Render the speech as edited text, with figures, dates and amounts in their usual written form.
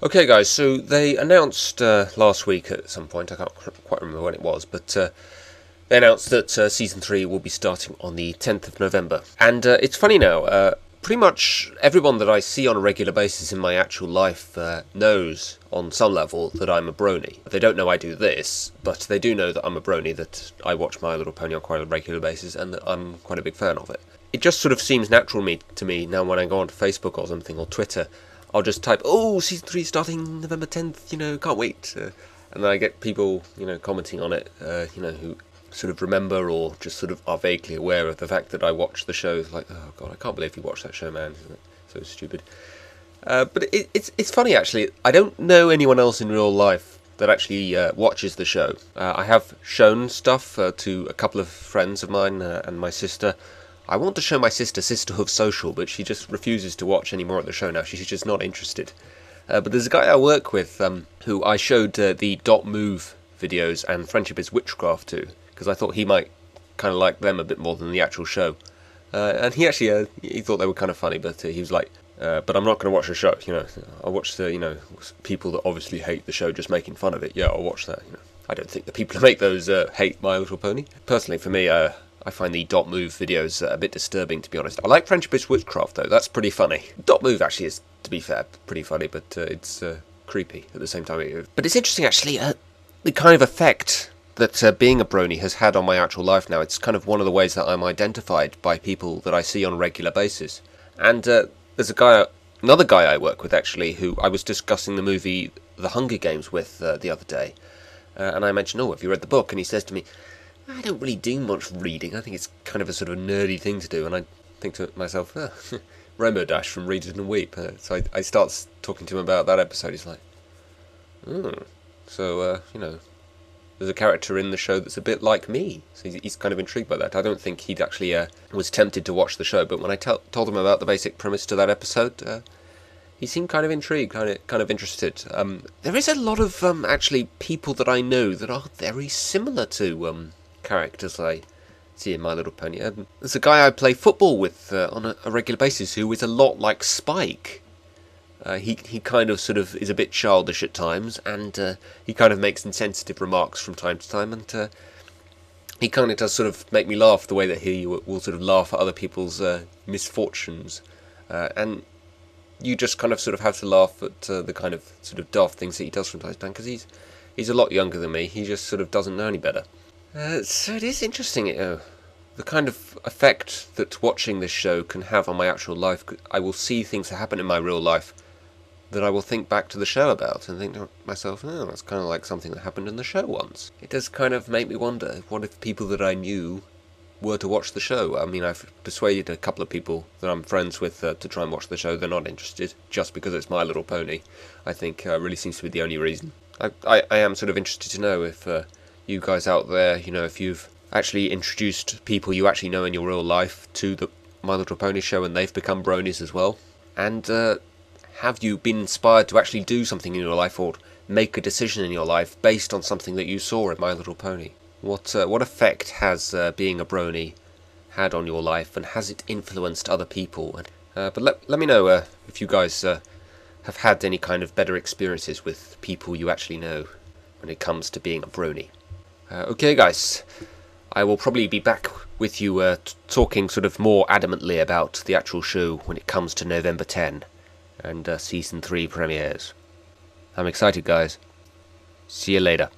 Okay, guys, so they announced last week at some point, I can't quite remember when it was, but they announced that Season 3 will be starting on the 10th of November. And it's funny now, pretty much everyone that I see on a regular basis in my actual life knows, on some level, that I'm a brony. They don't know I do this, but they do know that I'm a brony, that I watch My Little Pony on quite a regular basis, and that I'm quite a big fan of it. It just sort of seems natural to me now when I go onto Facebook or something, or Twitter. I'll just type, oh, Season 3 starting November 10th, can't wait. And then I get people, commenting on it, who sort of remember or just sort of are vaguely aware of the fact that I watch the show. Like, oh, God, I can't believe you watched that show, man. Isn't it so stupid? But it's funny, actually. I don't know anyone else in real life that actually watches the show. I have shown stuff to a couple of friends of mine and my sister. I want to show my sister Sisterhood Social, but she just refuses to watch any more of the show now. She's just not interested. But there's a guy I work with who I showed the Dot Move videos and Friendship is Witchcraft to, because I thought he might kind of like them a bit more than the actual show. And he actually, he thought they were kind of funny, but he was like, but I'm not going to watch the show, I'll watch the, people that obviously hate the show just making fun of it. Yeah, I'll watch that, I don't think the people who make those hate My Little Pony. Personally, for me, I find the Dot Move videos a bit disturbing, to be honest. I like Friendship is Witchcraft, though. That's pretty funny. Dot Move actually is, to be fair, pretty funny, but it's creepy at the same time. But it's interesting, actually, the kind of effect that being a brony has had on my actual life now. It's kind of one of the ways that I'm identified by people that I see on a regular basis. And there's another guy I work with, actually, who I was discussing the movie The Hunger Games with the other day. And I mentioned, oh, have you read the book? And he says to me, I don't really do much reading. I think it's kind of a sort of nerdy thing to do. And I think to myself, Rainbow Dash from Read It and Weep. So I start talking to him about that episode. He's like, so, there's a character in the show that's a bit like me. So he's kind of intrigued by that. I don't think he'd actually was tempted to watch the show. But when I told him about the basic premise to that episode, he seemed kind of intrigued, kind of interested. There is a lot of actually people that I know that are very similar to characters I see in My Little Pony. There's a guy I play football with on a regular basis who is a lot like Spike. He kind of sort of is a bit childish at times, and he kind of makes insensitive remarks from time to time, and he kind of does sort of make me laugh the way that he will sort of laugh at other people's misfortunes, and you just kind of sort of have to laugh at the kind of sort of daft things that he does from time to time, because he's a lot younger than me. He just sort of doesn't know any better. So it is interesting, the kind of effect that watching this show can have on my actual life. I will see things that happen in my real life that I will think back to the show about and think to myself, oh, that's kind of like something that happened in the show once. It does kind of make me wonder, what if people that I knew were to watch the show? I mean, I've persuaded a couple of people that I'm friends with to try and watch the show. They're not interested, just because it's My Little Pony. I think really seems to be the only reason. I am sort of interested to know if you guys out there, if you've actually introduced people you actually know in your real life to the My Little Pony show and they've become bronies as well. And have you been inspired to actually do something in your life or make a decision in your life based on something that you saw in My Little Pony? What effect has being a brony had on your life, and has it influenced other people? But let me know if you guys have had any kind of better experiences with people you actually know when it comes to being a brony. Okay, guys, I will probably be back with you talking sort of more adamantly about the actual show when it comes to November 10 and Season 3 premieres. I'm excited, guys. See you later.